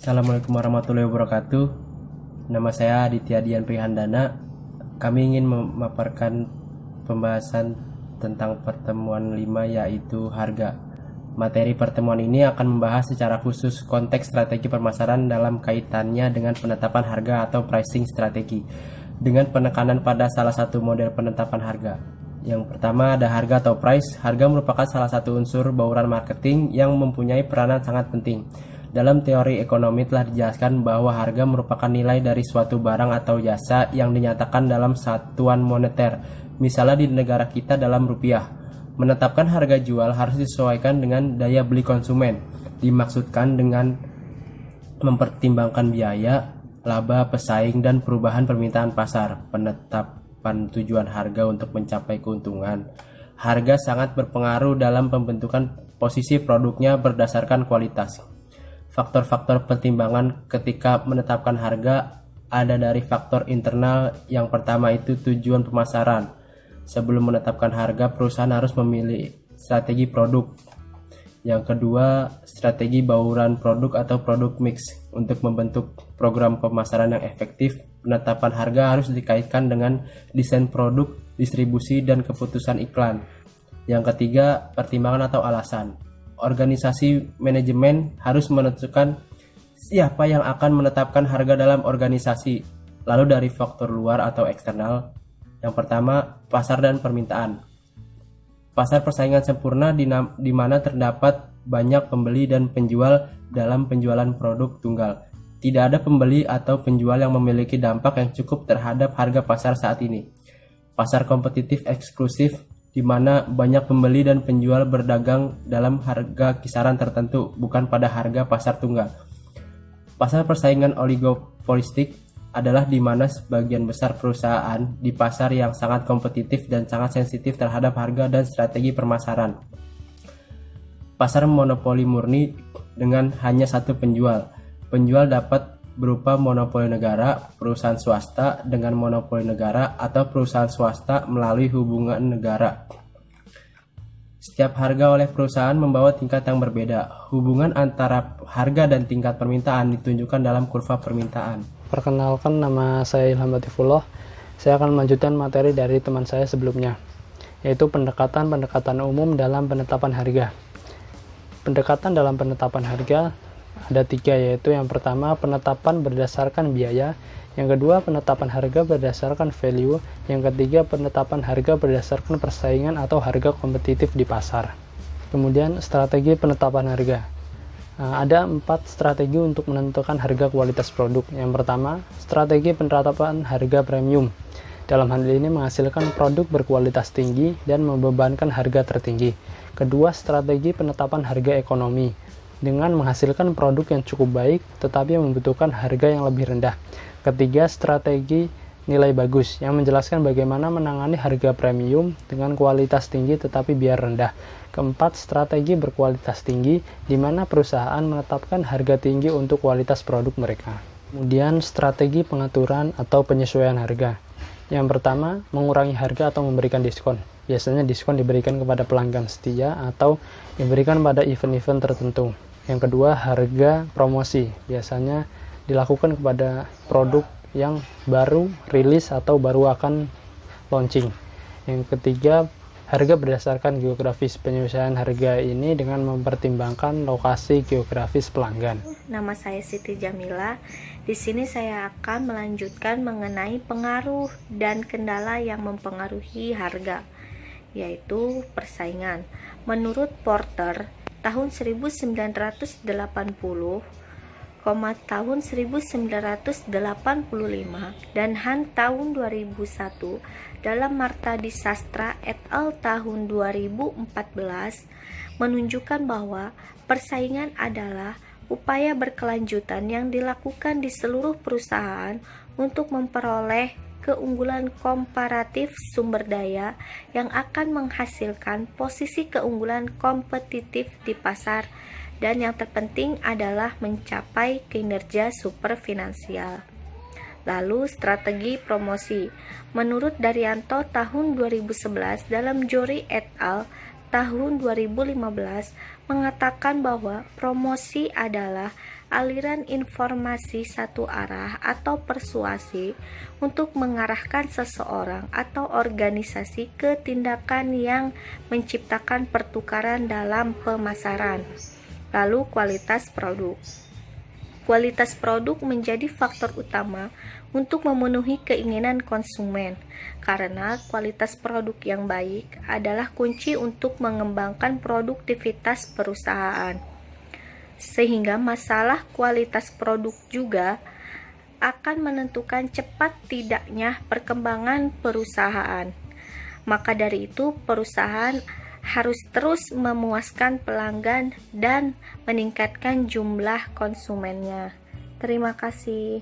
Assalamualaikum warahmatullahi wabarakatuh. Nama saya Aditya Dian Prihandana. Kami ingin memaparkan pembahasan tentang pertemuan 5, yaitu harga. Materi pertemuan ini akan membahas secara khusus konteks strategi pemasaran dalam kaitannya dengan penetapan harga atau pricing strategi, dengan penekanan pada salah satu model penetapan harga. Yang pertama ada harga atau price. Harga merupakan salah satu unsur bauran marketing yang mempunyai peranan sangat penting. Dalam teori ekonomi telah dijelaskan bahwa harga merupakan nilai dari suatu barang atau jasa yang dinyatakan dalam satuan moneter, misalnya di negara kita dalam rupiah. Menetapkan harga jual harus disesuaikan dengan daya beli konsumen. Dimaksudkan dengan mempertimbangkan biaya, laba, pesaing, dan perubahan permintaan pasar. Penetapan tujuan harga untuk mencapai keuntungan. Harga sangat berpengaruh dalam pembentukan posisi produknya berdasarkan kualitas. Faktor-faktor pertimbangan ketika menetapkan harga ada dari faktor internal. Yang pertama itu tujuan pemasaran. Sebelum menetapkan harga, perusahaan harus memilih strategi produk. Yang kedua, strategi bauran produk atau produk mix. Untuk membentuk program pemasaran yang efektif, penetapan harga harus dikaitkan dengan desain produk, distribusi, dan keputusan iklan. Yang ketiga, pertimbangan atau alasan. Organisasi manajemen harus menentukan siapa yang akan menetapkan harga dalam organisasi. Lalu dari faktor luar atau eksternal. Yang pertama, pasar dan permintaan. Pasar persaingan sempurna di mana terdapat banyak pembeli dan penjual dalam penjualan produk tunggal. Tidak ada pembeli atau penjual yang memiliki dampak yang cukup terhadap harga pasar saat ini. Pasar kompetitif eksklusif di mana banyak pembeli dan penjual berdagang dalam harga kisaran tertentu, bukan pada harga pasar tunggal. Pasar persaingan oligopolistik adalah di mana sebagian besar perusahaan di pasar yang sangat kompetitif dan sangat sensitif terhadap harga dan strategi pemasaran. Pasar monopoli murni dengan hanya satu penjual. Penjual dapat berupa monopoli negara, perusahaan swasta dengan monopoli negara, atau perusahaan swasta melalui hubungan negara. Setiap harga oleh perusahaan membawa tingkat yang berbeda. Hubungan antara harga dan tingkat permintaan ditunjukkan dalam kurva permintaan. Perkenalkan, nama saya Ilham Latifullah. Saya akan melanjutkan materi dari teman saya sebelumnya, yaitu pendekatan umum dalam penetapan harga. Pendekatan dalam penetapan harga ada 3, yaitu yang pertama penetapan berdasarkan biaya, yang kedua penetapan harga berdasarkan value, yang ketiga penetapan harga berdasarkan persaingan atau harga kompetitif di pasar. Kemudian strategi penetapan harga. Ada 4 strategi untuk menentukan harga kualitas produk. Yang pertama, strategi penetapan harga premium. Dalam hal ini menghasilkan produk berkualitas tinggi dan membebankan harga tertinggi. Kedua, strategi penetapan harga ekonomi, dengan menghasilkan produk yang cukup baik tetapi membutuhkan harga yang lebih rendah. Ketiga, strategi nilai bagus, yang menjelaskan bagaimana menangani harga premium dengan kualitas tinggi tetapi biar rendah. Keempat, strategi berkualitas tinggi, di mana perusahaan menetapkan harga tinggi untuk kualitas produk mereka. Kemudian, strategi pengaturan atau penyesuaian harga. Yang pertama, mengurangi harga atau memberikan diskon. Biasanya diskon diberikan kepada pelanggan setia atau diberikan pada event-event tertentu. Yang kedua, harga promosi. Biasanya dilakukan kepada produk yang baru rilis atau baru akan launching. Yang ketiga, harga berdasarkan geografis. Penyesuaian harga ini dengan mempertimbangkan lokasi geografis pelanggan. Nama saya Siti Jamila. Di sini saya akan melanjutkan mengenai pengaruh dan kendala yang mempengaruhi harga, yaitu persaingan. Menurut Porter, tahun 1980, tahun 1985, dan Han tahun 2001, dalam Marta di Sastra et al. Tahun 2014, menunjukkan bahwa persaingan adalah upaya berkelanjutan yang dilakukan di seluruh perusahaan untuk memperoleh keunggulan komparatif sumber daya yang akan menghasilkan posisi keunggulan kompetitif di pasar, dan yang terpenting adalah mencapai kinerja superfinansial. Lalu strategi promosi. Menurut Daryanto tahun 2011 dalam Jory et al. Tahun 2015 mengatakan bahwa promosi adalah aliran informasi satu arah atau persuasi untuk mengarahkan seseorang atau organisasi ke tindakan yang menciptakan pertukaran dalam pemasaran. Lalu kualitas produk. Kualitas produk menjadi faktor utama untuk memenuhi keinginan konsumen, karena kualitas produk yang baik adalah kunci untuk mengembangkan produktivitas perusahaan. Sehingga masalah kualitas produk juga akan menentukan cepat tidaknya perkembangan perusahaan. Maka dari itu, perusahaan harus terus memuaskan pelanggan dan meningkatkan jumlah konsumennya. Terima kasih.